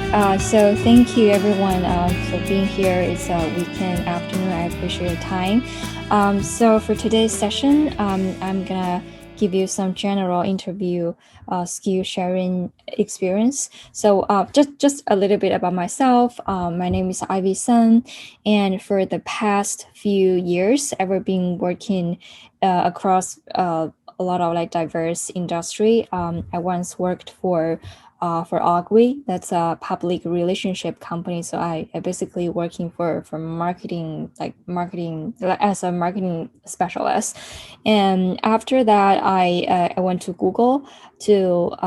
So thank you everyone for being here. It's a weekend afternoon. I appreciate your time. So for today's session, I'm gonna give you some general interview skill sharing experience. So just a little bit about myself. My name is Ivy Sun, and for the past few years, I've been working across a lot of like diverse industry. I once worked for Ogwi. That's a public relationship company. So I basically working for marketing as a marketing specialist. And after that, I went to Google to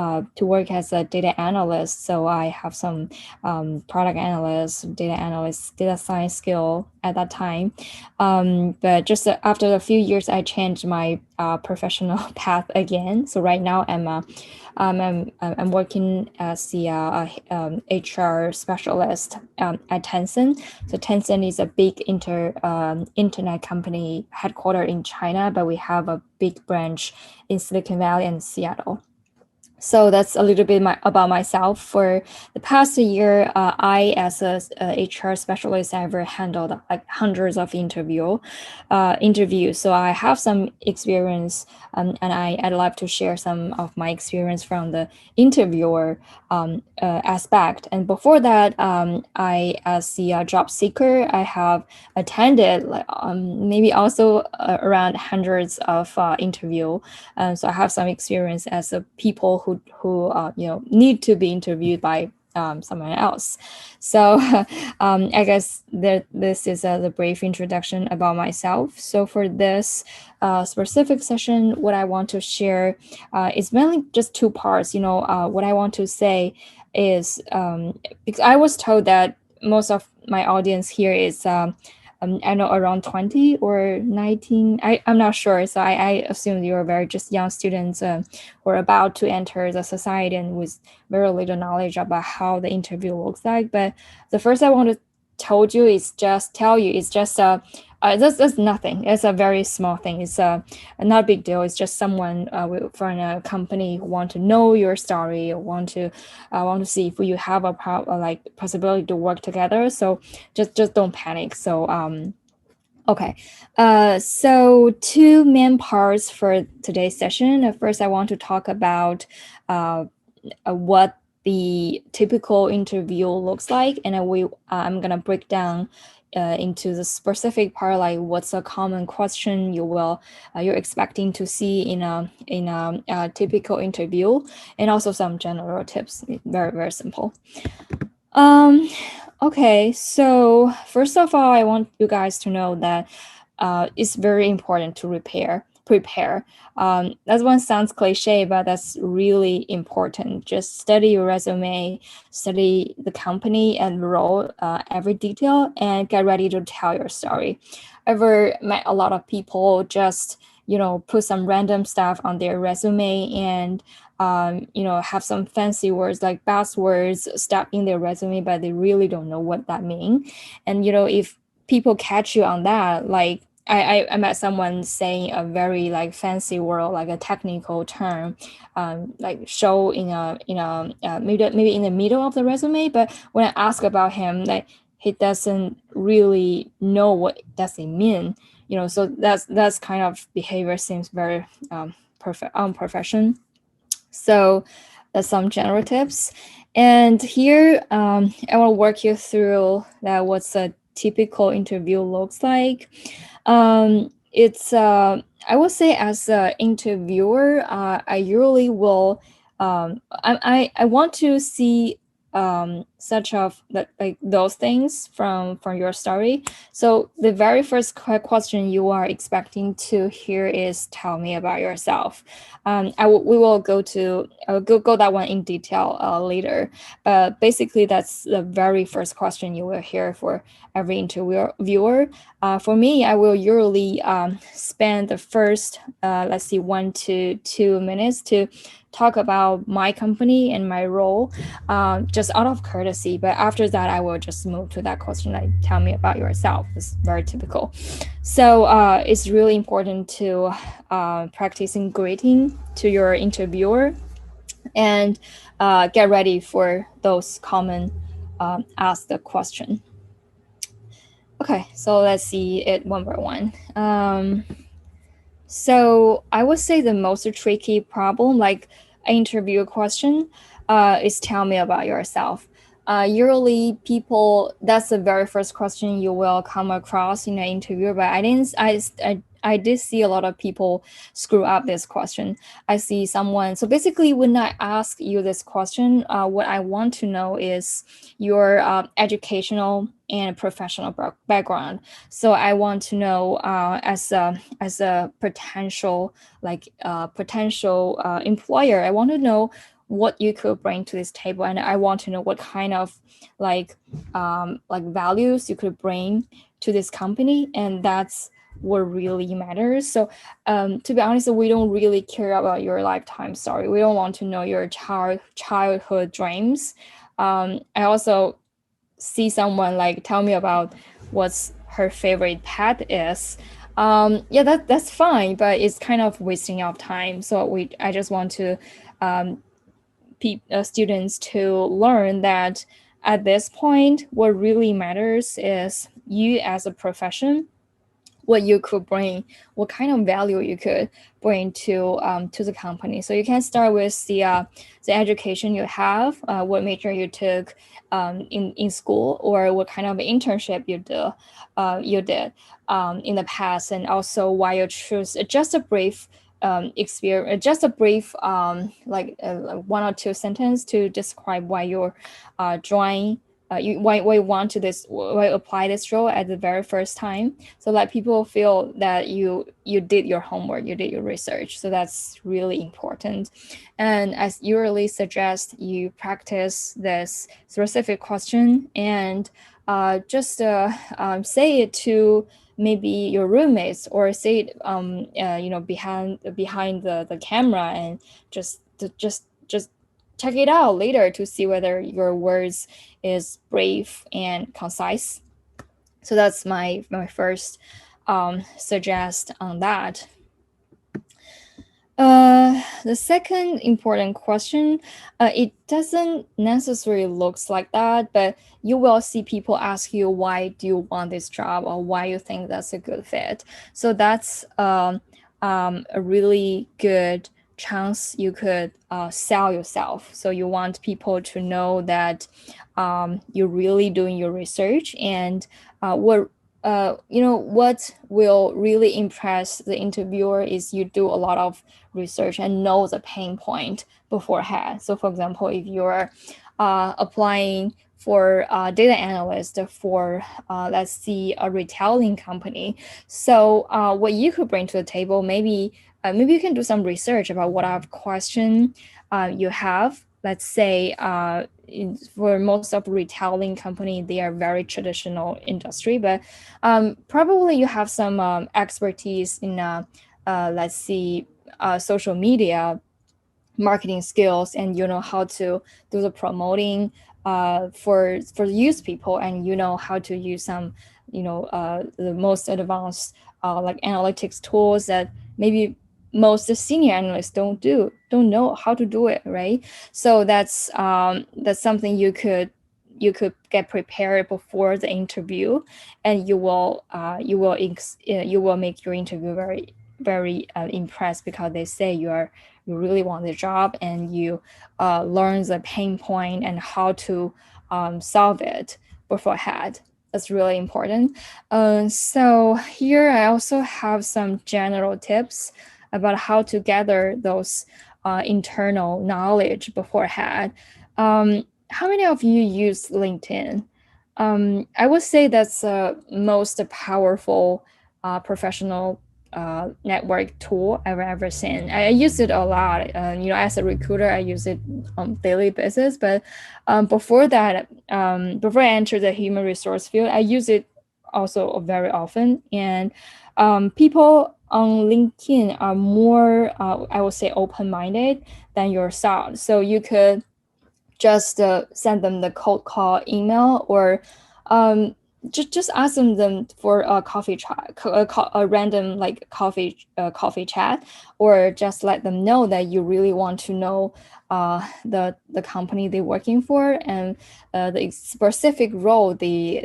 work as a data analyst. So I have some product analyst, data analyst, data science skill at that time. But just after a few years, I changed my professional path again. So right now I'm working as the HR specialist at Tencent. So Tencent is a big internet company headquartered in China, but we have a big branch in Silicon Valley and Seattle. So that's a little bit about myself. For the past year, I, as a HR specialist, I've handled like hundreds of interviews. So I have some experience, and I'd love to share some of my experience from the interviewer aspect. And before that, I, as the job seeker, I have attended like maybe also around hundreds of interview. So I have some experience as a people who need to be interviewed by someone else. So I guess that this is the brief introduction about myself. So for this specific session, what I want to share is mainly just two parts. What I want to say is because I was told that most of my audience here is I know around 20 or 19. I'm not sure. So I assume you're very just young students who are about to enter the society and with very little knowledge about how the interview looks like. But the first I want to tell you is just that's nothing. It's a very small thing. It's not a big deal. It's just someone from a company who want to know your story, or want to see if you have a possibility to work together. So just don't panic. So okay. So two main parts for today's session. First, I want to talk about what the typical interview looks like, and I'm gonna break down into the specific part, like what's a common question you're expecting to see in a typical interview, and also some general tips. Very very simple. Okay, so first of all, I want you guys to know that it's very important to prepare. That one sounds cliche, but that's really important. Just study your resume, study the company and role, every detail, and get ready to tell your story. I've met a lot of people just put some random stuff on their resume and have some fancy words like buzzwords stuck in their resume, but they really don't know what that means. And if people catch you on that, like I met someone saying a very like fancy word, like a technical term, like show maybe in the middle of the resume. But when I ask about him, like he doesn't really know what does it mean. So that's kind of behavior seems very unprofessional. So that's some general tips. And here I will walk you through that what's a typical interview looks like. It's I would say as an interviewer, I usually will I want to see such of that like those things from your story. So the very first question you are expecting to hear is tell me about yourself. We will go that one in detail later, but basically that's the very first question you will hear for every interviewer. For me, I will usually spend the first let's see 1 to 2 minutes to talk about my company and my role, just out of courtesy. But after that, I will just move to that question, like tell me about yourself. It's very typical. So it's really important to practicing greeting to your interviewer and get ready for those common ask the question. Okay, so let's see it one by one. So I would say the most tricky problem, like an interview question, is tell me about yourself. Usually, people that's the very first question you will come across in an interview. But I didn't. I did see a lot of people screw up this question. I see someone. So basically, when I ask you this question, what I want to know is your educational and professional background. So I want to know as a potential employer, I want to know what you could bring to this table, and I want to know what kind of like values you could bring to this company, and that's what really matters. So to be honest, we don't really care about your lifetime story. We don't want to know your childhood dreams. I also see someone like tell me about what's her favorite pet is. Yeah, that's fine, but it's kind of wasting of time. So I just want to students to learn that at this point, what really matters is you as a profession, what you could bring, what kind of value you could bring to the company. So you can start with the education you have, what major you took in school, or what kind of internship you did in the past, and also why you choose just a brief experience, just a brief one or two sentence to describe why you're drawing. Why you want to this why you apply this role at the very first time, so that people feel that you did your homework, you did your research. So that's really important. And as you really suggest, you practice this specific question and just say it to maybe your roommates, or say it behind the camera, and just check it out later to see whether your words is brave and concise. So that's my first suggest on that. The second important question, it doesn't necessarily looks like that, but you will see people ask you, why do you want this job, or why you think that's a good fit. So that's a really good chance you could sell yourself. So you want people to know that you're really doing your research, and what will really impress the interviewer is you do a lot of research and know the pain point beforehand. So for example, if you're applying for data analyst for let's see, a retailing company, so what you could bring to the table, maybe you can do some research about what kind of question you have. Let's say for most of retailing company, they are very traditional industry, but probably you have some expertise in let's see, social media marketing skills, and you know how to do the promoting for the youth people, and you know how to use some the most advanced like analytics tools that maybe most senior analysts don't know how to do it, right? So that's something you could get prepared before the interview, and you will make your interview very impressed, because they say you really want the job, and you learn the pain point and how to solve it beforehand. That's really important. So here I also have some general tips about how to gather those internal knowledge beforehand. How many of you use LinkedIn? I would say that's the most powerful professional network tool I've ever seen. I use it a lot. As a recruiter, I use it on daily basis. But before that, before I entered the human resource field, I use it also very often. And people on LinkedIn are more, I would say, open-minded than yourself. So you could just send them the cold call email, or just ask them for a coffee chat, a random like coffee chat, or just let them know that you really want to know the company they're working for, and the specific role they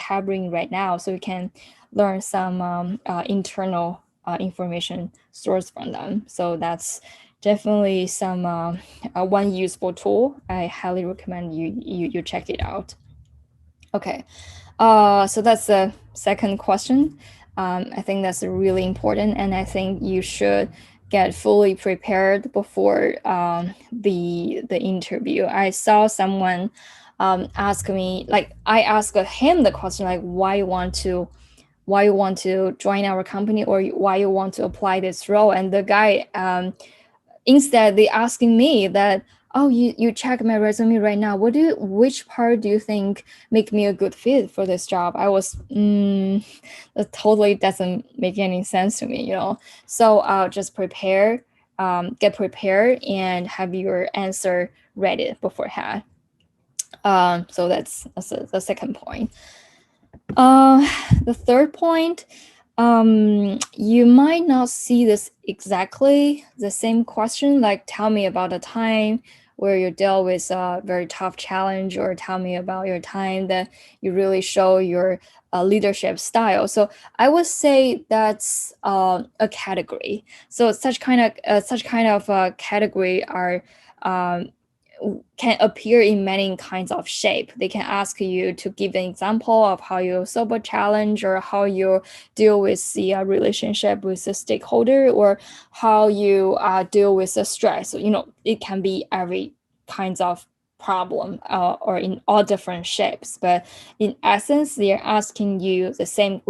having right now, so you can learn some internal information source from them. So that's definitely some one useful tool. I highly recommend you check it out. Okay, so that's the second question. I think that's really important, and I think you should get fully prepared before the interview. I saw someone ask me, like I asked him the question, like why you want to join our company, or why you want to apply this role, and the guy instead they asking me that, oh, you check my resume right now, which part do you think make me a good fit for this job? I was that totally doesn't make any sense to me, so just get prepared and have your answer ready beforehand. So that's the second point. The third point, you might not see this exactly the same question, like tell me about a time where you dealt with a very tough challenge, or tell me about your time that you really show your leadership style. So I would say that's a category. So such kind of category are um, can appear in many kinds of shape. They can ask you to give an example of how you solve a challenge, or how you deal with the relationship with the stakeholder, or how you deal with the stress. So, it can be every kinds of problem, or in all different shapes. But in essence, we are asking you the same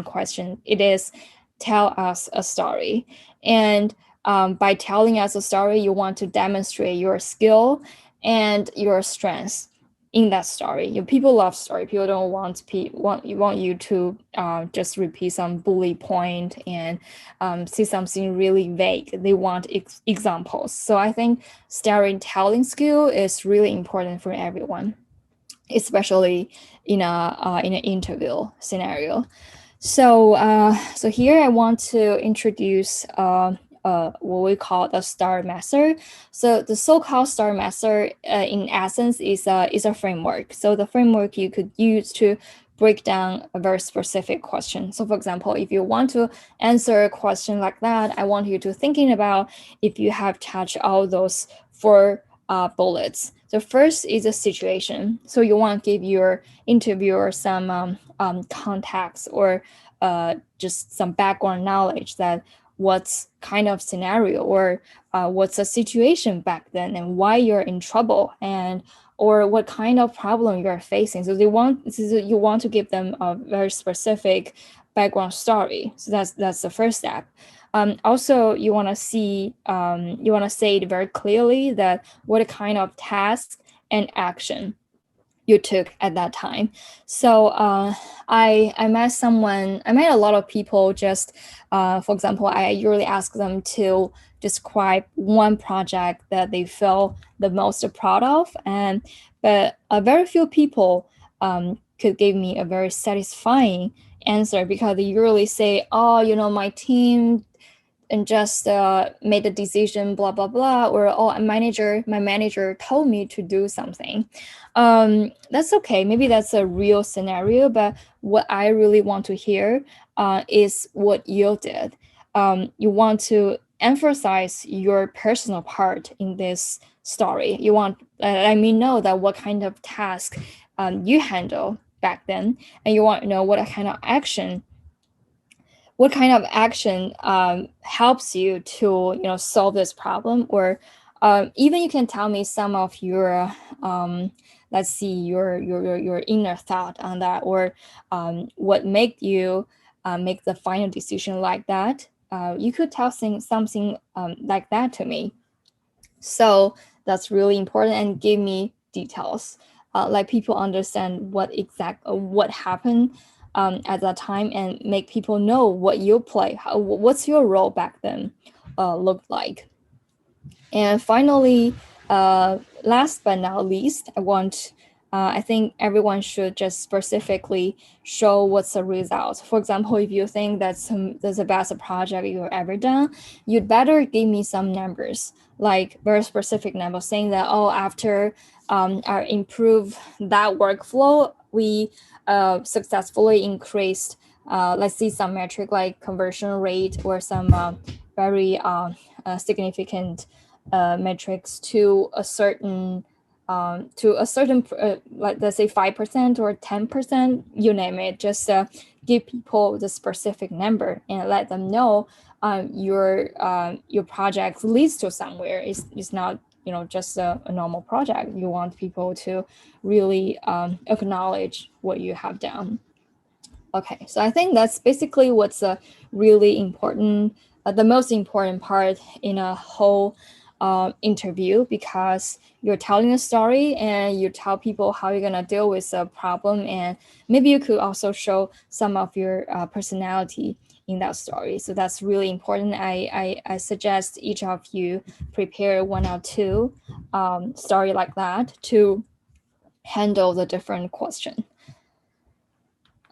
question. It is, tell us a story. And by telling us a story, you want to demonstrate your skill and your strengths in that story. People love story. People don't want you to just repeat some bullet point and see something really vague. They want examples. So I think storytelling skill is really important for everyone, especially in an interview scenario. So here I want to introduce what we call the star master. So the so-called star master, in essence, is a framework. So the framework you could use to break down a very specific question. So for example, if you want to answer a question like that, I want you to thinking about if you have touched all those four bullets. The first is a situation. So you want to give your interviewer some context, or just some background knowledge, that what's kind of scenario, or what's a situation back then, and why you're in trouble, and or what kind of problem you're facing. So you want to give them a very specific background story. So that's the first step. Also, you want to say it very clearly, that what kind of task and action you took at that time. So I met a lot of people. Just for example, I usually ask them to describe one project that they feel the most proud of, but very few people could give me a very satisfying answer, because they usually say, oh, my team and just made a decision, blah blah blah, or oh, my manager told me to do something. That's okay. Maybe that's a real scenario, but what I really want to hear is what you did. You want to emphasize your personal part in this story. You want let me know that what kind of task you handle back then, and you want to know what kind of action helps you to solve this problem, or even you can tell me some of your let's see your inner thought on that, or what made you make the final decision like that. You could tell something like that to me. So that's really important, and give me details, like people understand what happened at that time, and make people know what you play, what's your role back then looked like. And finally, last but not least, I want I think everyone should just specifically show what's the result. For example, if you think that's the best project you've ever done, you'd better give me some numbers, like very specific numbers, saying that, oh, after I improve that workflow, we successfully increased, let's see, some metric like conversion rate or some very significant metrics to a certain like let's say 5% or 10%, you name it. Just give people the specific number and let them know your project leads to somewhere. It's not just a normal project. You want people to really acknowledge what you have done. Okay, so I think that's basically what's really important, the most important part in a whole interview, because you're telling a story and you tell people how you're gonna deal with a problem, and maybe you could also show some of your personality in that story. So that's really important. I suggest each of you prepare one or two story like that to handle the different question.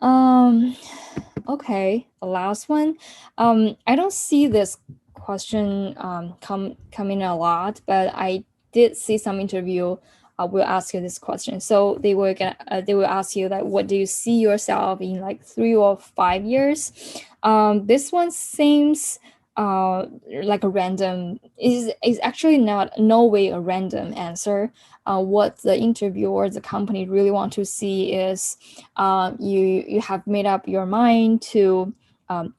Okay, the last one. I don't see this question coming a lot, but I did see some interview will ask you this question. So they will ask you that, what do you see yourself in like 3 or 5 years? This one seems like a random, is actually not no way a random answer. What the interviewer, the company really want to see is you have made up your mind to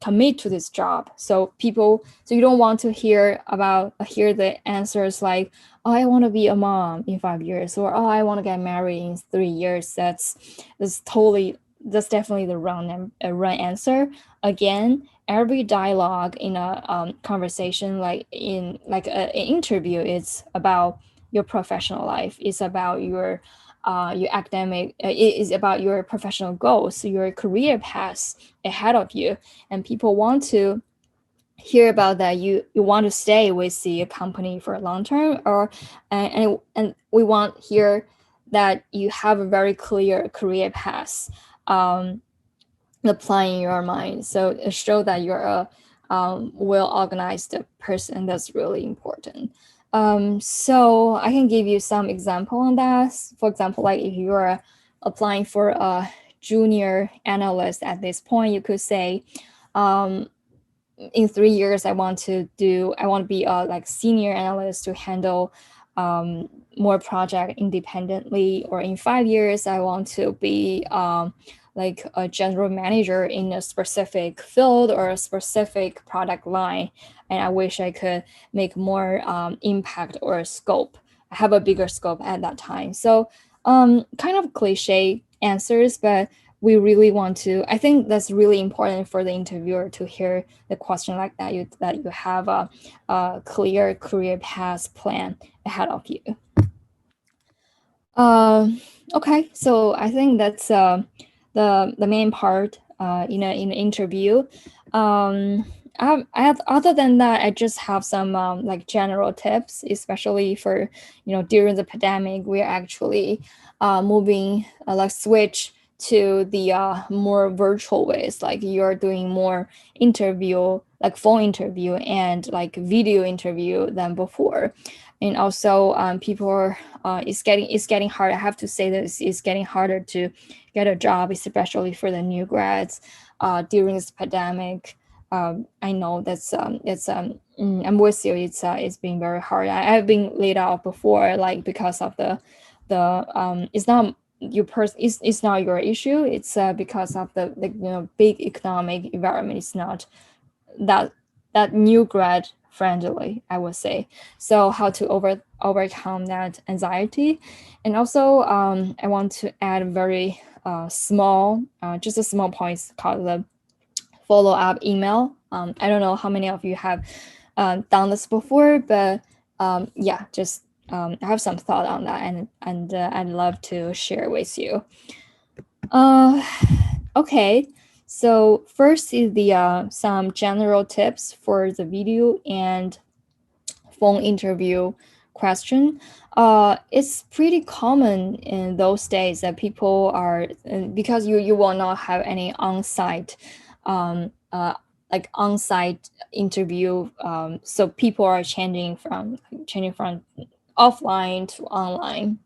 commit to this job. So you don't want to hear the answers like, oh, I want to be a mom in 5 years, or oh, I want to get married in 3 years. That's definitely the wrong answer. Again, every dialogue in a conversation, like in an interview, it's about your professional life. It's about your academic. It is about your professional goals, your career paths ahead of you, and people want to hear about that. You want to stay with the company for a long term, or and we want to hear that you have a very clear career path applying in your mind. So it show that you're a well-organized person. That's really important. So I can give you some example on that. For example, like if you're applying for a junior analyst at this point, you could say, in 3 years, I want to be a like senior analyst to handle more project independently. Or in 5 years, I want to be like a general manager in a specific field or a specific product line. And I wish I could make more impact or scope, have a bigger scope at that time. So kind of cliche answers, but we really want to, I think that's really important for the interviewer to hear the question like that, that you have a clear career path plan ahead of you. Okay, so I think that's the main part in an interview. Other than that, I just have some like general tips, especially for during the pandemic. We're actually moving like switch to the more virtual ways, like you're doing more interview, like phone interview and like video interview than before. And also people are it's getting harder. I have to say that it's getting harder to get a job, especially for the new grads during this pandemic. I know that's I'm with you. It's been very hard. I've been laid off before, like because of the it's not it's not your issue. It's because of the big economic environment. It's not that new grad friendly, I would say. So how to overcome that anxiety. And also I want to add a very small just a small points called the follow-up email. I don't know how many of you have done this before, but yeah, just I have some thought on that, and I'd love to share with you. Okay, so first is the some general tips for the video and phone interview question. It's pretty common in those days that people are because you will not have any on-site um, uh, like on-site interview. So people are changing from offline to online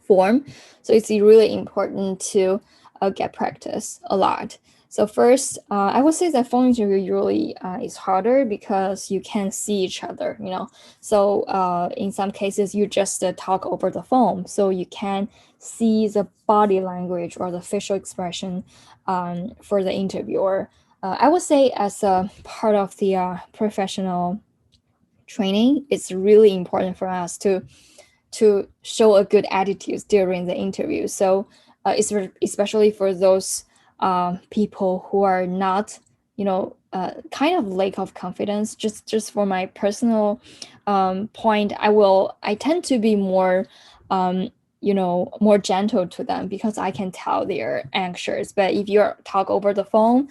form. So it's really important to get practice a lot. So first, I would say that phone interview usually is harder because you can't see each other, you know. So in some cases, you just talk over the phone, so you can see the body language or the facial expression for the interviewer. I would say as a part of the professional training, it's really important for us to show a good attitude during the interview. So especially for those people who are not, kind of lack of confidence. Just for my personal point, I tend to be more, more gentle to them because I can tell they're anxious. But if you talk over the phone,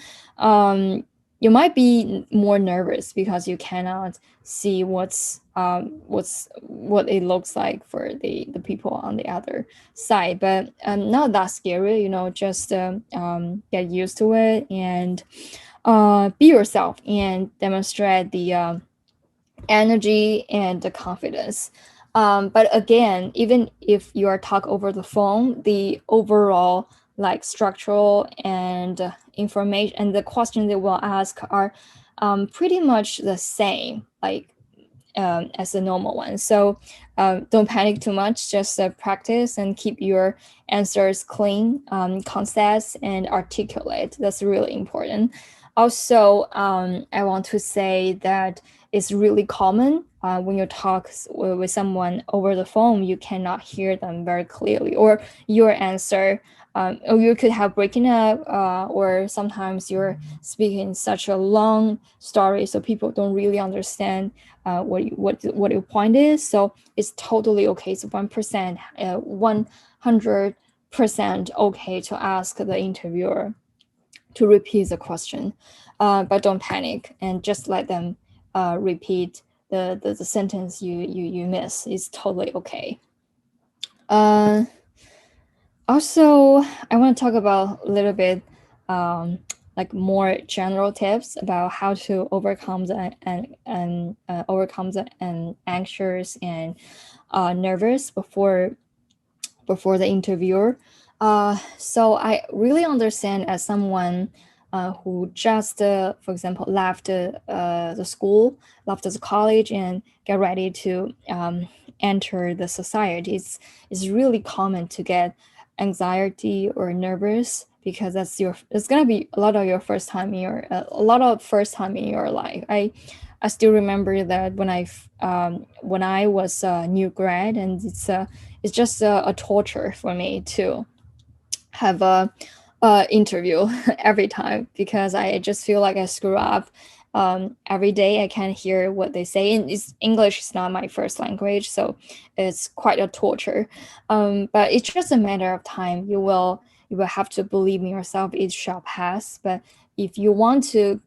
you might be more nervous because you cannot see what it looks like for the people on the other side. But not that scary, just get used to it and be yourself and demonstrate the energy and the confidence. But again, even if you are talk over the phone, the overall like structural and information and the questions they will ask are pretty much the same, like as the normal one. So don't panic too much. Just practice and keep your answers clean, concise, and articulate. That's really important. Also, I want to say that it's really common when you talk with someone over the phone, you cannot hear them very clearly, or your answer, or you could have breaking up, or sometimes you're speaking such a long story, so people don't really understand what your point is. So it's totally okay. It's 1%, 100% okay to ask the interviewer to repeat the question, but don't panic and just let them repeat the sentence you miss. It's totally okay. Uh, Also, I want to talk about a little bit like more general tips about how to overcome the anxious and nervous before the interviewer. So I really understand as someone who just, for example, left the school, left the college, and get ready to enter the society. It's really common to get anxiety or nervous because it's gonna be a lot of your first time in your a lot of first time in your life. I still remember that when I was a new grad, and it's just a torture for me to have a interview every time because I just feel like I screw up every day. I can't hear what they say, and English is not my first language, so it's quite a torture. But it's just a matter of time. You will have to believe in yourself. It shall pass. But if you want to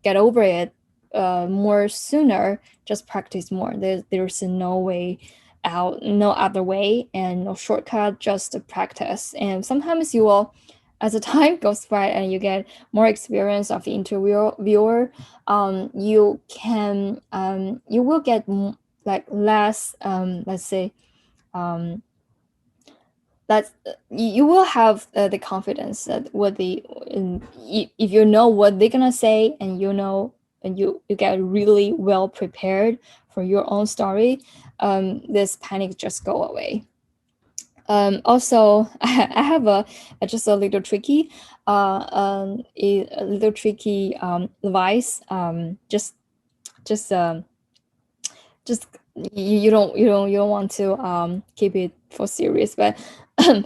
get over it more sooner, just practice more. There's no way out, no other way, and no shortcut, just to practice. And sometimes you will, as the time goes by and you get more experience of the interviewer, you will get like less, let's say, um, that's you will have the confidence that if you know what they're gonna say, and you get really well prepared for your own story, this panic just go away. Also, I have just a little tricky, a little tricky advice. Just just you don't want to keep it for serious, but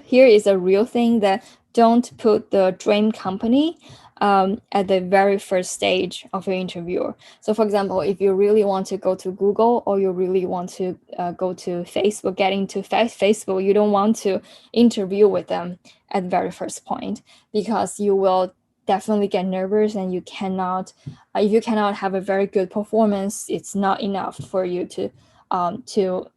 here is a real thing that don't put the dream company at the very first stage of your interview. So for example, if you really want to go to Google, or you really want to go to Facebook, get into Facebook, you don't want to interview with them at the very first point, because you will definitely get nervous, and you cannot if you cannot have a very good performance, it's not enough for you to to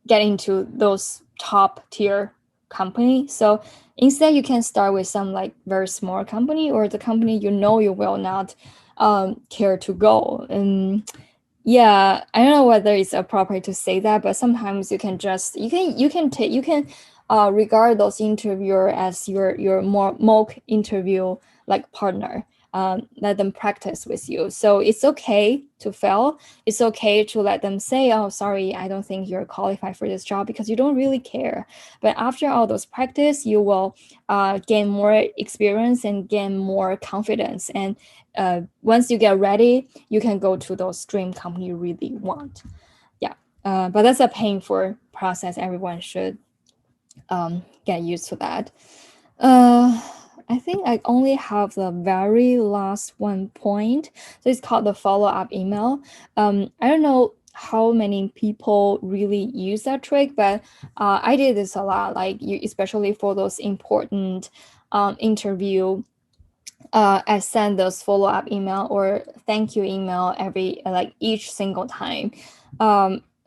get into those top tier company. So instead, you can start with some like very small company or the company you know you will not care to go. And yeah, I don't know whether it's appropriate to say that, but sometimes you can just you can regard those interviewer as your more mock interview like partner. Let them practice with you. So it's okay to fail. It's okay to let them say, "Oh, sorry, I don't think you're qualified for this job," because you don't really care. But after all those practice, you will gain more experience and gain more confidence. And once you get ready, you can go to those dream company you really want. Yeah, but that's a painful process. Everyone should get used to that. Uh, I think I only have the very last one point. So it's called the follow-up email. I don't know how many people really use that trick, but I did this a lot. Like you, especially for those important interview, I send those follow-up email or thank you email every like each single time.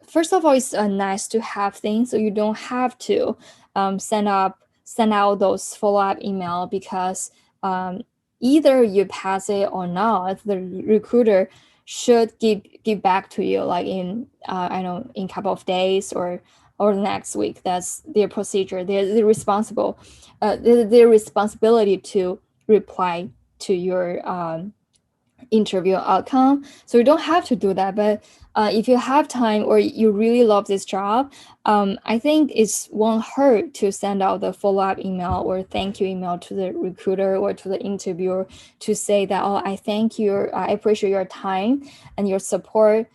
First of all, it's nice to have things so you don't have to send out those follow-up email because either you pass it or not, the recruiter should give back to you like in I know in a couple of days or the next week. That's their procedure. They're responsible. Their responsibility to reply to your interview outcome. So you don't have to do that. But if you have time or you really love this job, I think it's won't hurt to send out the follow-up email or thank you email to the recruiter or to the interviewer to say that, oh, I thank you, I appreciate your time and your support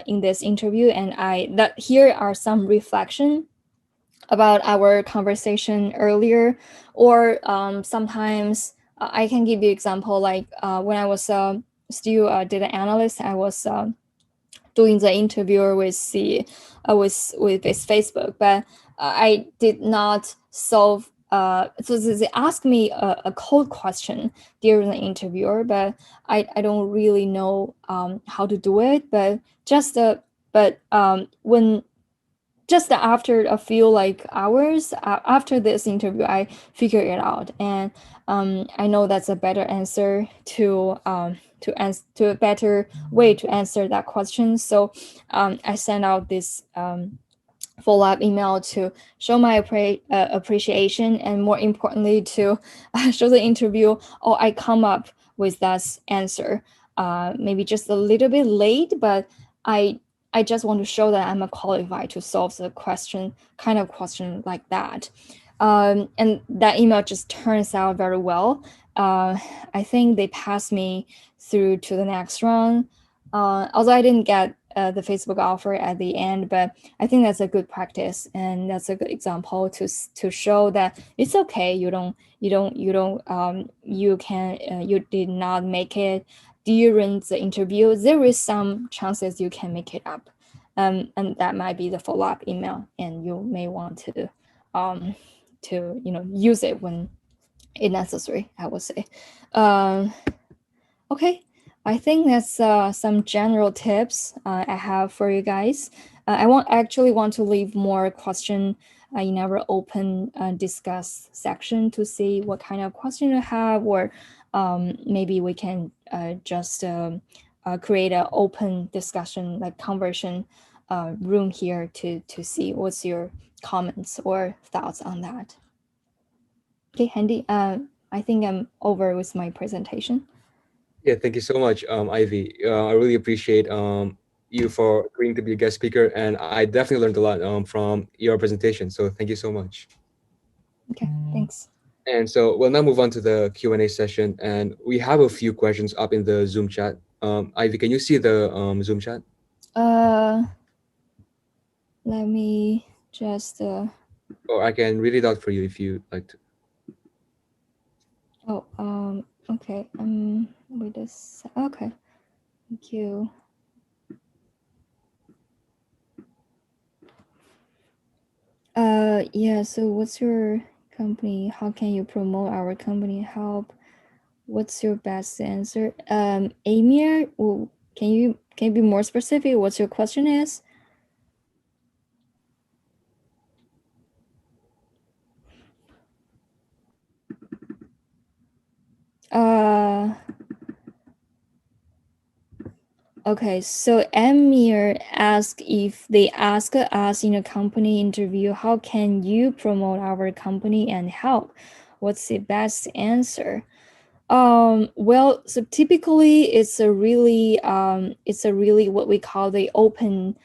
in this interview. And that here are some reflection about our conversation earlier, or sometimes I can give you example like when I was still a data analyst, I was doing the interview with the with this Facebook, but I did not solve. So they asked me a code question during the interview, but I don't really know how to do it. But when just after a few like hours after this interview, I figured it out, and I know that's a better answer to a better way to answer that question. So I sent out this follow-up email to show my appreciation, and more importantly to show the interview, oh, I come up with that answer, maybe just a little bit late, but I just want to show that I'm a qualified to solve the question, kind of question like that. And that email just turns out very well. I think they passed me through to the next round. Although I didn't get the Facebook offer at the end, but I think that's a good practice, and that's a good example to show that it's okay. You did not make it during the interview. There is some chances you can make it up, and that might be the follow-up email, and you may want to use it when it's necessary, I would say. Okay, I think that's some general tips I have for you guys. I actually want to leave more question in our open discuss section to see what kind of question you have, or maybe we can just create an open discussion, like conversion room here to see what's your comments or thoughts on that. Okay, Handy, I think I'm over with my presentation. Yeah, thank you so much, Ivy. I really appreciate you for agreeing to be a guest speaker, and I definitely learned a lot from your presentation. So thank you so much. Okay, thanks. And so we'll now move on to the Q&A session, and we have a few questions up in the Zoom chat. Ivy, can you see the Zoom chat? Uh, Let me just Or I can read it out for you if you like to. oh okay, wait a okay, thank you. Yeah, so what's your company? How can you promote our company? Help. What's your best answer? Amir, can you be more specific? What's your question is? Uh, okay, so Amir asked if they ask us in a company interview, how can you promote our company and help? What's the best answer? Well, so typically it's a really what we call the open-end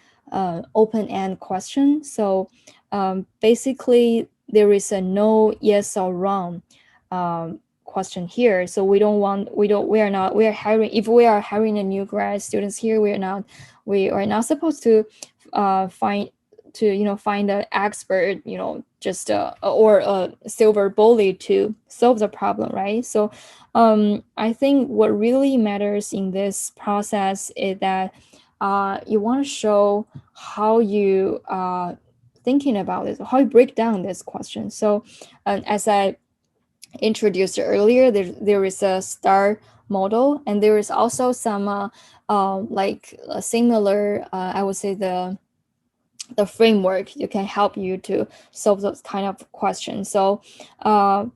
question. So basically there is a no yes or wrong question here. So we are hiring, if we are hiring a new grad students here, we are not supposed to find find an expert, just or a silver bullet to solve the problem, right? So I think what really matters in this process is that you want to show how you thinking about it, how you break down this question. So as I introduced earlier, there is a star model, and there is also some like a similar, I would say the framework you can help you to solve those kind of questions. So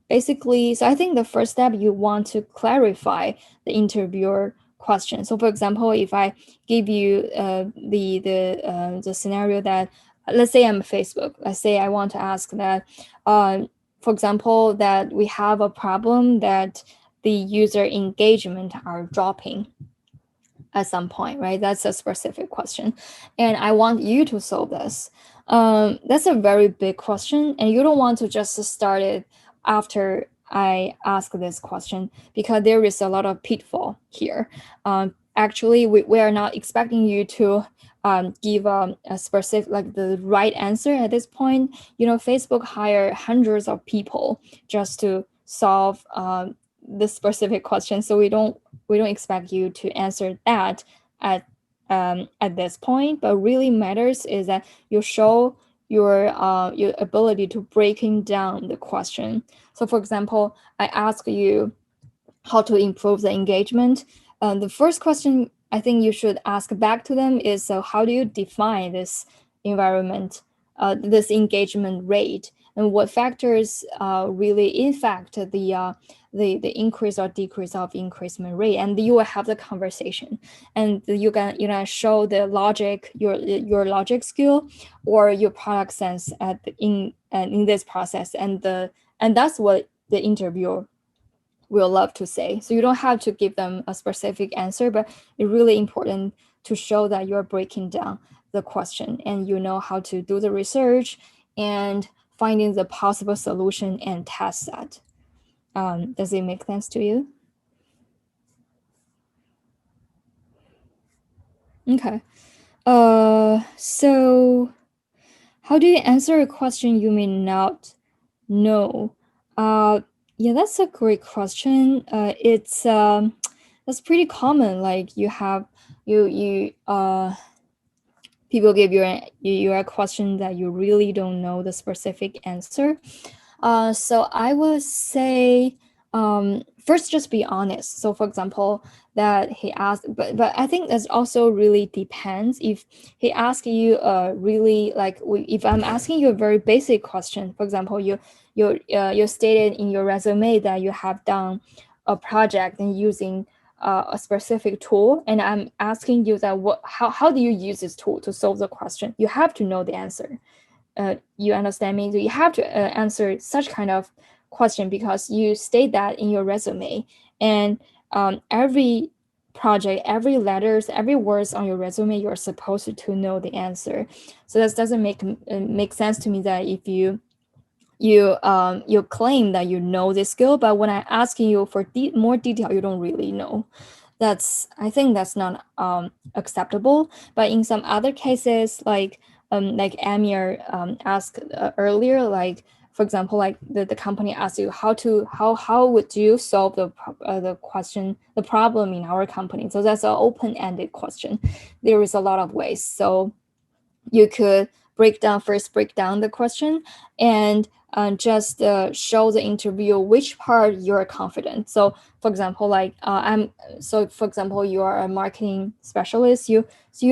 basically, so I think the first step, you want to clarify the interviewer question. So for example, if I give you the scenario that, let's say I'm Facebook, let's say I want to ask that, for example, that we have a problem that the user engagement are dropping at some point, right? That's a specific question. And I want you to solve this. That's a very big question. And you don't want to just start it after I ask this question, because there is a lot of pitfall here. Actually, we are not expecting you to give a specific, like the right answer at this point. Facebook hire hundreds of people just to solve the specific question. So we don't expect you to answer that at this point. But really matters is that you show your ability to breaking down the question. So for example, I ask you how to improve the engagement. The first question I think you should ask back to them is, so how do you define this environment, this engagement rate, and what factors really impact the increase or decrease of increasement rate? And you will have the conversation, and you can show the logic, your logic skill or your product sense in this process, and that's what the interviewer will love to say. So you don't have to give them a specific answer, but it's really important to show that you're breaking down the question and you know how to do the research and finding the possible solution and test that. Does it make sense to you? Okay. So how do you answer a question you may not know? Yeah, that's a great question. It's that's pretty common. Like you people give you a question that you really don't know the specific answer. So I would say, first, just be honest. So for example, that he asked, but I think that's also really depends. If he asks you really like, if I'm asking you a very basic question, for example, you stated in your resume that you have done a project and using a specific tool, and I'm asking you that how do you use this tool to solve the question? You have to know the answer. You understand me? So you have to answer such kind of question because you state that in your resume. And every project, every letters, every words on your resume, you're supposed to know the answer. So that doesn't make sense to me that if you claim that you know this skill, but when I asking you for more detail, you don't really know. I think that's not acceptable. But in some other cases, like Amir asked earlier, like for example, like the company asks you how would you solve the question, the problem in our company. So that's an open-ended question. There is a lot of ways. So you could break down the question and just show the interviewer which part you're confident. So for example, you are a marketing specialist, you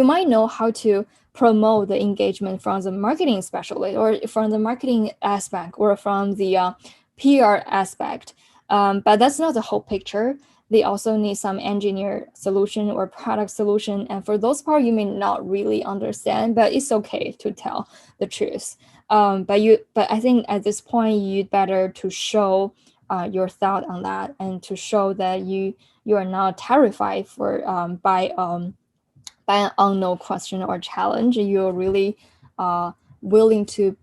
might know how to promote the engagement from the marketing specialist or from the marketing aspect or from the PR aspect. But that's not the whole picture. They also need some engineer solution or product solution. And for those part, you may not really understand, but it's okay to tell the truth. But I think at this point, you'd better to show your thought on that and to show that you are not terrified by an unknown question or challenge. You're really willing to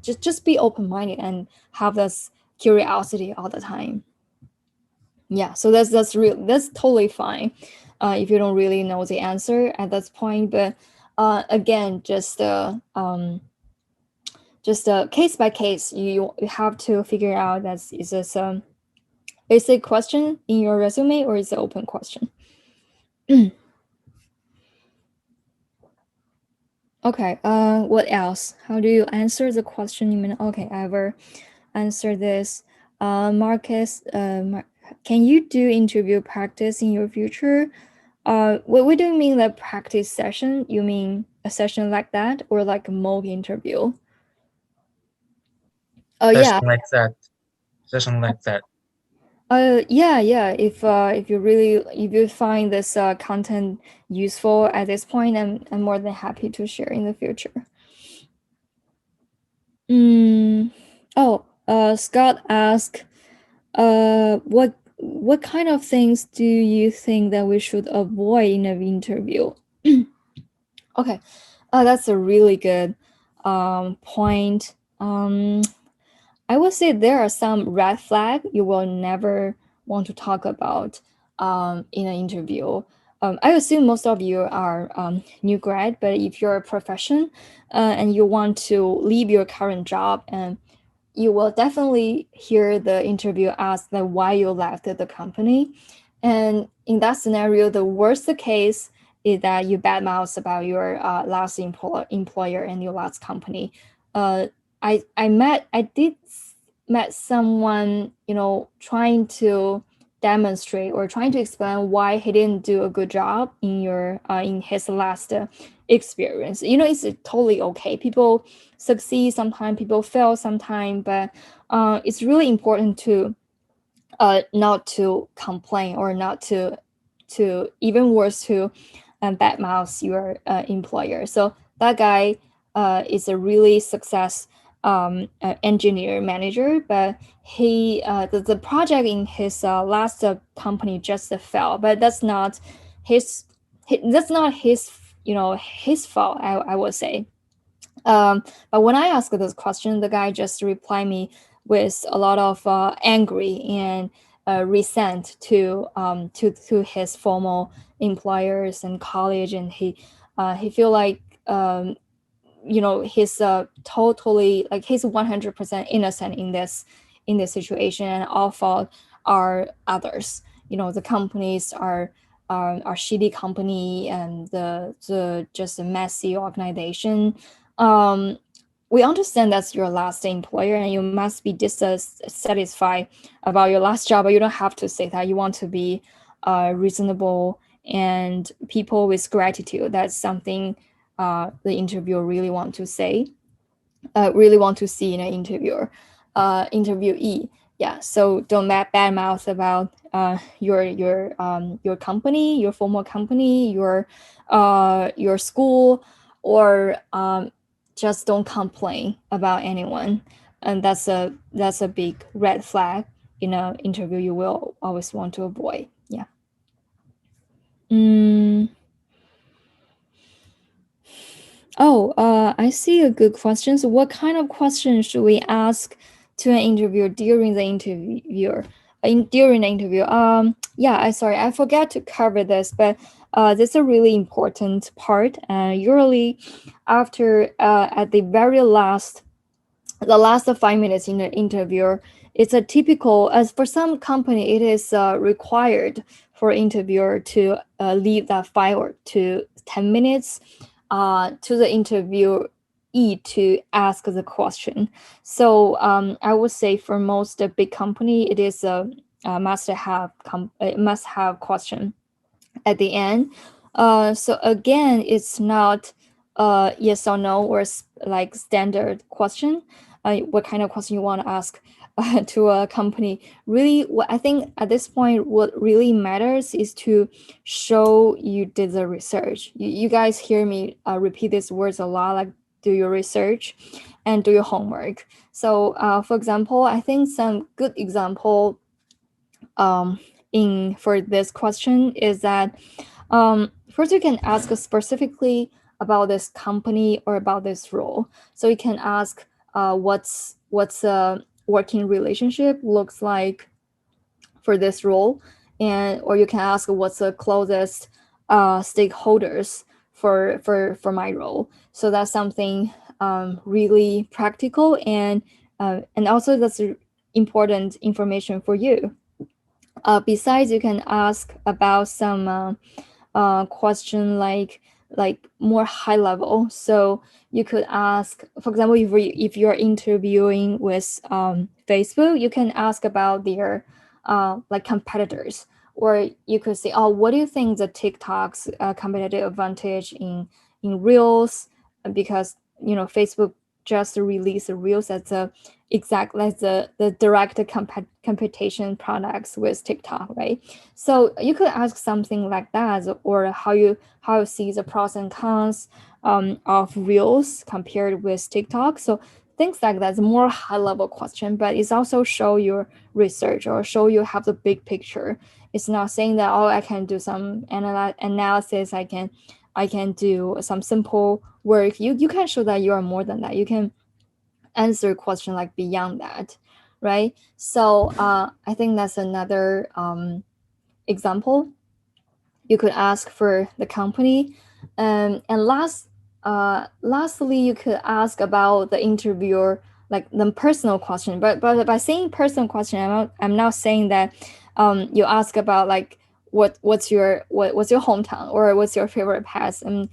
just be open-minded and have this curiosity all the time. Yeah, so that's totally fine if you don't really know the answer at this point. But again, just case by case, you have to figure out that is this a basic question in your resume or is it open question. Okay, what else? How do you answer the question? You mean, okay, I ever answer this. Marcus, can you do interview practice in your future? What do you mean the practice session? You mean a session like that or like a mock interview? Oh yeah. Session like that. Session like that. Yeah. If you find this content useful at this point, I'm more than happy to share in the future. Scott asked, what kind of things do you think that we should avoid in an interview? Okay, that's a really good point. I would say there are some red flag you will never want to talk about in an interview. I assume most of you are new grad, but if you're a profession and you want to leave your current job, and you will definitely hear the interview ask that why you left the company. And in that scenario, the worst case is that you badmouth about your last employer and your last company. I did met someone, trying to demonstrate or trying to explain why he didn't do a good job in his last experience. It's totally okay. People succeed sometimes, people fail sometimes, but it's really important to not to complain or not to even worse to badmouth your employer. So that guy is a really success engineer manager, but he the project in his last company just fell. But that's not his his fault. I would say. But when I asked this question, the guy just replied me with a lot of angry and resent to his former employers and college, and he feel like he's totally like he's 100% innocent in this situation, and all fault are others. The companies are shitty company and the just a messy organization. We understand that's your last employer and you must be dissatisfied about your last job, but you don't have to say that. You want to be reasonable and people with gratitude. That's something the interviewer really want to say, really want to see in an interviewee. Yeah, so don't badmouth about your company, your former company, your school, or just don't complain about anyone. And that's a big red flag in an interview you will always want to avoid. Yeah. I see a good question. So what kind of questions should we ask to an interviewer during the interview? I forgot to cover this, but this is a really important part. Usually after at the very last, the last 5 minutes in the interview, it's a typical, as for some company, it is required for interviewer to leave that 5 or to 10 minutes to the interview to ask the question. So I would say for most big company, it is a must have question at the end. So again, it's not yes or no or like standard question. What kind of question you want to ask to a company? Really, what I think at this point, what really matters is to show you did the research. You guys hear me repeat these words a lot, like do your research and do your homework. So, for example, I think some good example in for this question is that first, you can ask specifically about this company or about this role. So you can ask what's a working relationship looks like for this role, and or you can ask what's the closest stakeholders for my role. So that's something really practical and also that's important information for you. Besides, you can ask about some question like more high level. So you could ask, for example, if you're interviewing with Facebook, you can ask about their like competitors, or you could say, oh, what do you think the TikTok's competitive advantage in Reels? Because Facebook just released Reels as a exactly as the direct competition products with TikTok, right? So you could ask something like that, or how you see the pros and cons of Reels compared with TikTok. So things like that's more high level question, but it's also show your research or show you have the big picture. It's not saying that I can do some analysis. I can do some simple work. You can show that you are more than that. You can answer a question like beyond that, right? So I think that's another example you could ask for the company. And lastly, you could ask about the interviewer, like the personal question. But by saying personal question, I'm not saying that you ask about like what's your hometown or what's your favorite past. And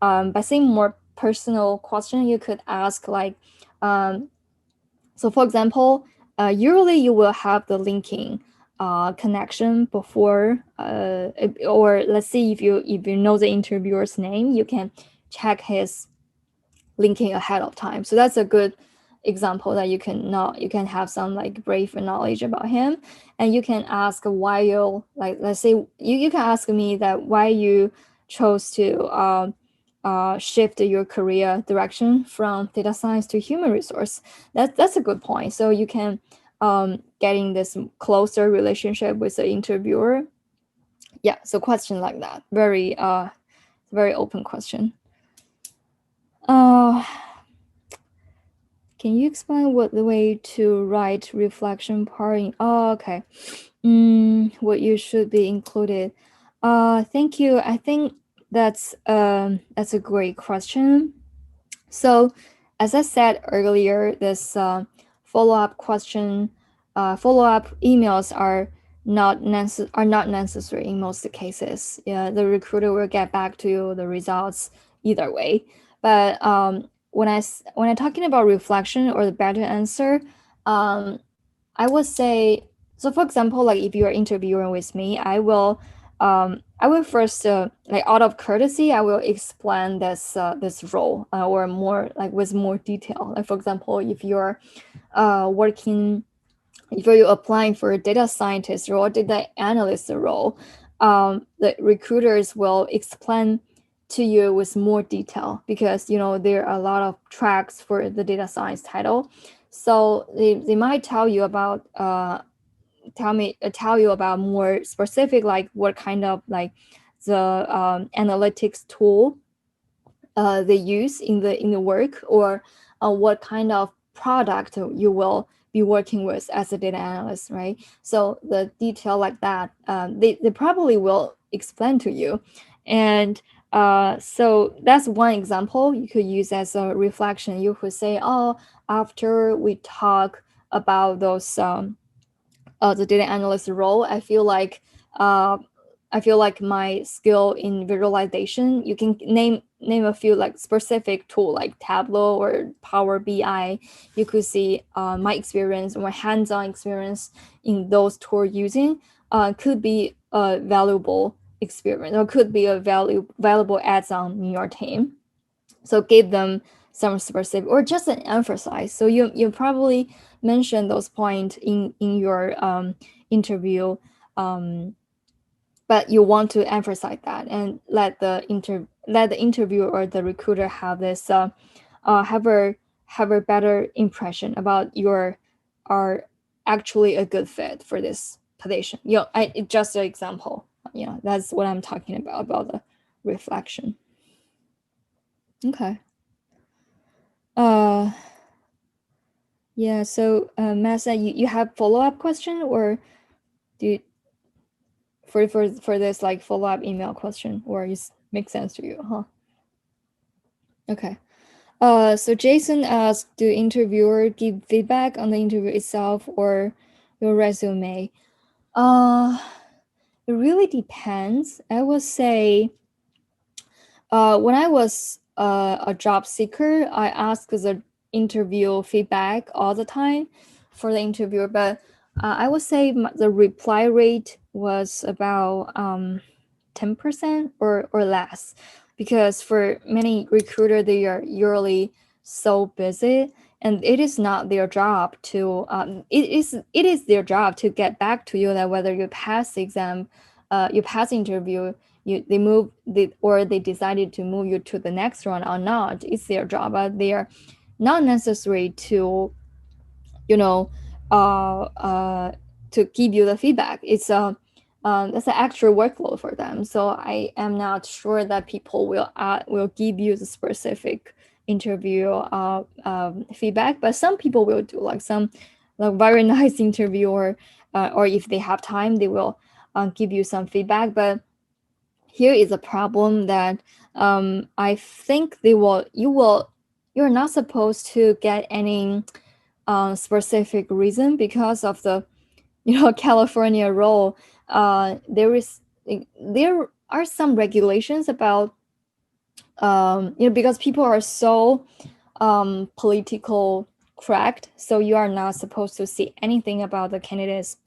by saying more personal question, you could ask like so for example, usually you will have the linking connection before, or let's see if you know the interviewer's name, you can check his linking ahead of time. So that's a good example that you can have some like brief knowledge about him, and you can ask why you like let's say you can ask me that why you chose to shift your career direction from data science to human resource. That's a good point. So you can getting this closer relationship with the interviewer. Yeah, so question like that, very open question. Can you explain what the way to write reflection part in? Oh, okay. What you should be included. Thank you. I think that's a great question. So, as I said earlier, this follow-up question, follow-up emails are not necessary in most cases. Yeah, the recruiter will get back to you the results either way. But when I'm talking about reflection or the better answer, I would say so. For example, like if you are interviewing with me, I will first like out of courtesy, I will explain this role or more like with more detail. Like for example, if you're working, if you're applying for a data scientist or data analyst role, the recruiters will explain to you with more detail because there are a lot of tracks for the data science title. So they might tell you about tell you about more specific like what kind of like the analytics tool they use in the work, or what kind of product you will be working with as a data analyst, right? So the detail like that, they probably will explain to you. And so that's one example you could use as a reflection. You could say, oh, after we talk about those the data analyst role, I feel like my skill in visualization, you can name a few like specific tool like Tableau or Power BI, you could see my experience, my hands-on experience in those tools using could be a valuable experience or could be a valuable add-on in your team. So give them some specific or just an emphasize. So you probably mentioned those points in your interview, but you want to emphasize that and let the interviewer or the recruiter have this have a better impression about your are actually a good fit for this position. Just an example. That's what I'm talking about the reflection. Okay. Yeah. So, Massa, you have follow-up question, or do you, for this like follow-up email question, or it makes sense to you, huh? Okay. So Jason asked, do interviewer give feedback on the interview itself or your resume? It really depends. I would say, when I was a job seeker, I asked the interview feedback all the time for the interviewer, but I would say the reply rate was about 10% or less, because for many recruiter they are usually so busy, and it is not their job to it is their job to get back to you that whether you pass the exam, you pass interview, they decided to move you to the next round or not. It's their job, but they are not necessary to you know to give you the feedback. It's that's an extra workload for them. So I am not sure that people will give you the specific interview feedback, but some people will do like some like very nice interview, or if they have time they will give you some feedback. But here is a problem that I think you're not supposed to get any specific reason because of the California rule. There are some regulations about because people are so political correct, so you are not supposed to see anything about the candidates,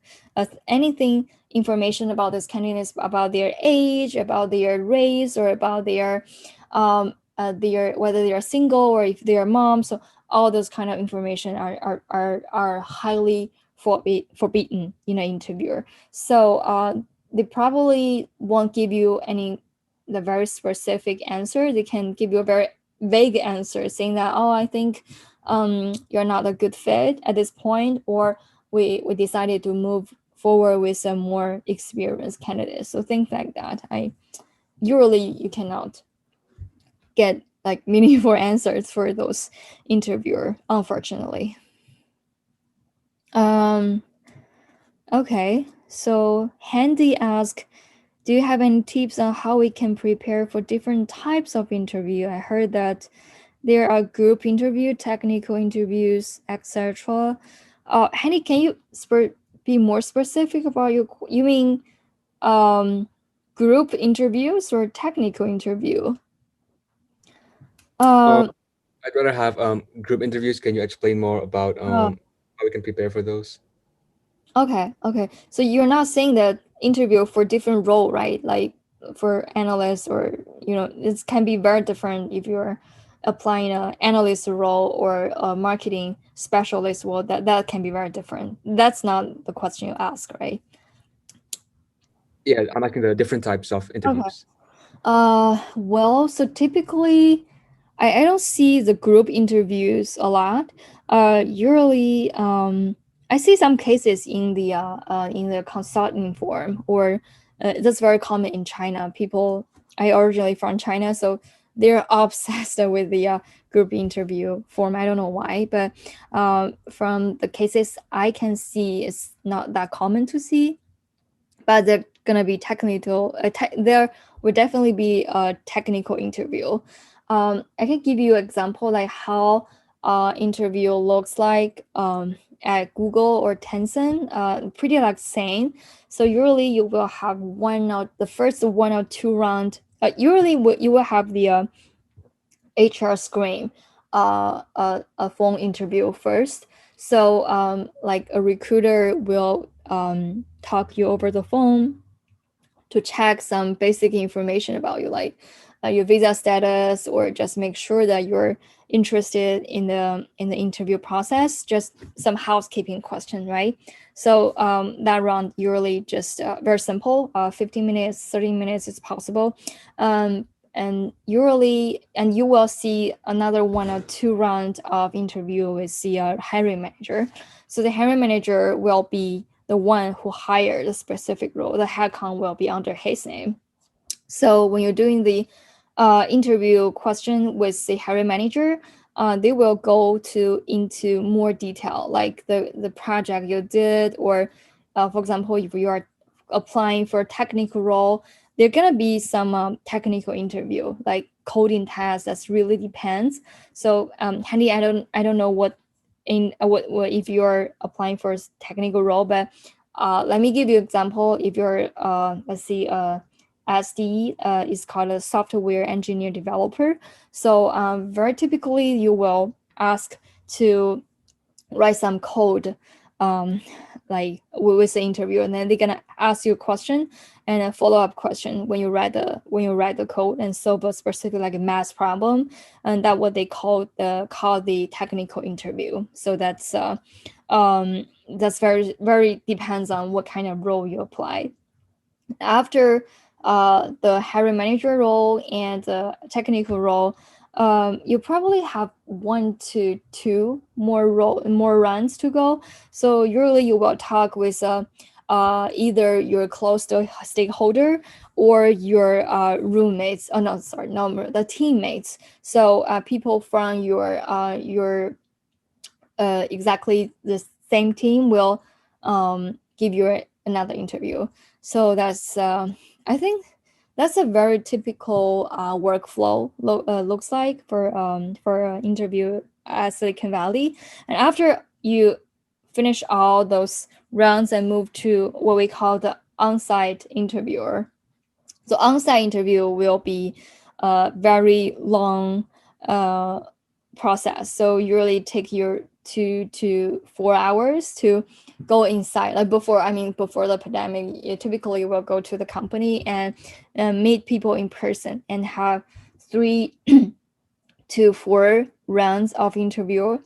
anything information about these candidates, about their age, about their race, or about their whether they are single or if they are moms. So all those kind of information are highly forbidden in an interviewer. So they probably won't give you the very specific answer. They can give you a very vague answer saying that, oh, I think you're not a good fit at this point, or we decided to move forward with some more experienced candidates. So things like that. You cannot get like meaningful answers for those interviewer, unfortunately. Okay, so Handy asked, do you have any tips on how we can prepare for different types of interview? I heard that there are group interview, technical interviews, etc. Handy, can you be more specific about you mean group interviews or technical interview? I'd rather have group interviews. Can you explain more about Uh, how we can prepare for those? Okay. So you're not saying that interview for different role, right? Like for analysts, or it can be very different if you're applying an analyst role or a marketing specialist role. That can be very different. That's not the question you ask, right? Yeah, I'm asking the different types of interviews. Well, so typically, I don't see the group interviews a lot. Usually, I see some cases in the consulting form, or that's very common in China. People, I originally from China, so they're obsessed with the group interview form. I don't know why, but from the cases I can see, it's not that common to see. But they're gonna be technical. There will definitely be a technical interview. I can give you an example like how interview looks like at Google or Tencent. Pretty like same. So usually you will have the first one or two round. Usually you will have the HR screen a phone interview first. So like a recruiter will talk you over the phone to check some basic information about you, like your visa status, or just make sure that you're interested in the interview process. Just some housekeeping question, right? So that round usually just very simple, 15 minutes, 30 minutes is possible. And you will see another 1 or 2 rounds of interview with the hiring manager. So the hiring manager will be the one who hired the specific role. The headcount will be under his name. So when you're doing the interview question with the hiring manager, they will go into more detail, like the project you did, or for example, if you are applying for a technical role, there gonna be some technical interview, like coding test. That's really depends. So Handy, I don't know what if you're applying for a technical role, but let me give you an example. If you're let's see SD is called a software engineer developer. So very typically you will ask to write some code like with the interview, and then they're gonna ask you a question and a follow-up question when you write the code and solve a specific like a math problem, and that's what they call the technical interview. So that's very very depends on what kind of role you apply. After the hiring manager role and the technical role, you probably have 1 to 2 more runs to go. So usually you will talk with either your close stakeholder or your roommates. Oh no, sorry, no, the teammates. So people from your exactly the same team will give you another interview. So that's I think that's a very typical workflow looks like for an interview at Silicon Valley. And after you finish all those rounds and move to what we call the on-site interviewer. So on-site interview will be a very long process. So you really take your 2 to 4 hours to go inside. Like before the pandemic, you typically will go to the company and meet people in person and have 3 to 4 rounds of interview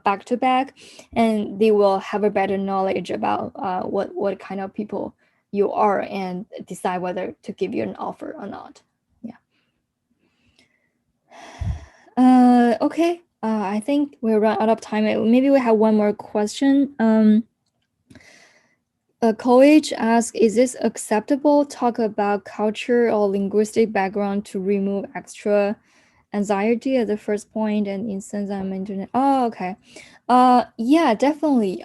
back to back, and they will have a better knowledge about what kind of people you are and decide whether to give you an offer or not. Yeah. Okay. I think we're run out of time. Maybe we have one more question. Coach asks, is this acceptable? Talk about culture or linguistic background to remove extra anxiety at the first point, and instance I'm internet. Oh, okay. Yeah, definitely.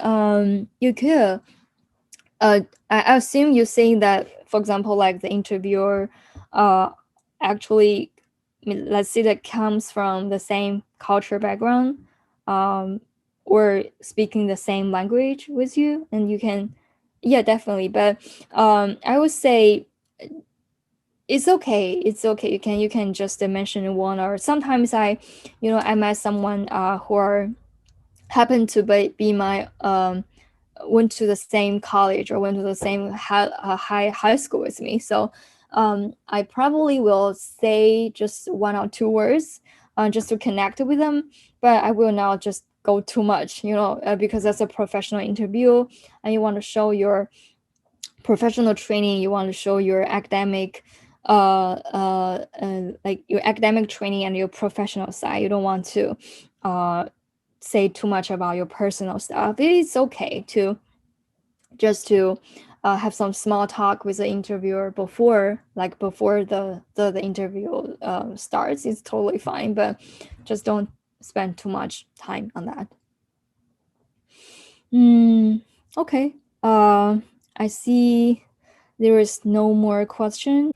You could. I assume you're saying that, for example, like the interviewer, actually, let's say that comes from the same culture background, or speaking the same language with you, and you can, yeah, definitely. But I would say it's okay. It's okay. You can just mention one, or sometimes I met someone who are happen to be my went to the same college or went to the same high school with me. So I probably will say just 1 or 2 words just to connect with them, but I will not just go too much, because that's a professional interview and you want to show your professional training. You want to show your academic like your academic training and your professional side. You don't want to say too much about your personal stuff. It's okay to just to have some small talk with the interviewer before the interview starts. It's totally fine, but just don't spend too much time on that. Okay. I see there is no more question.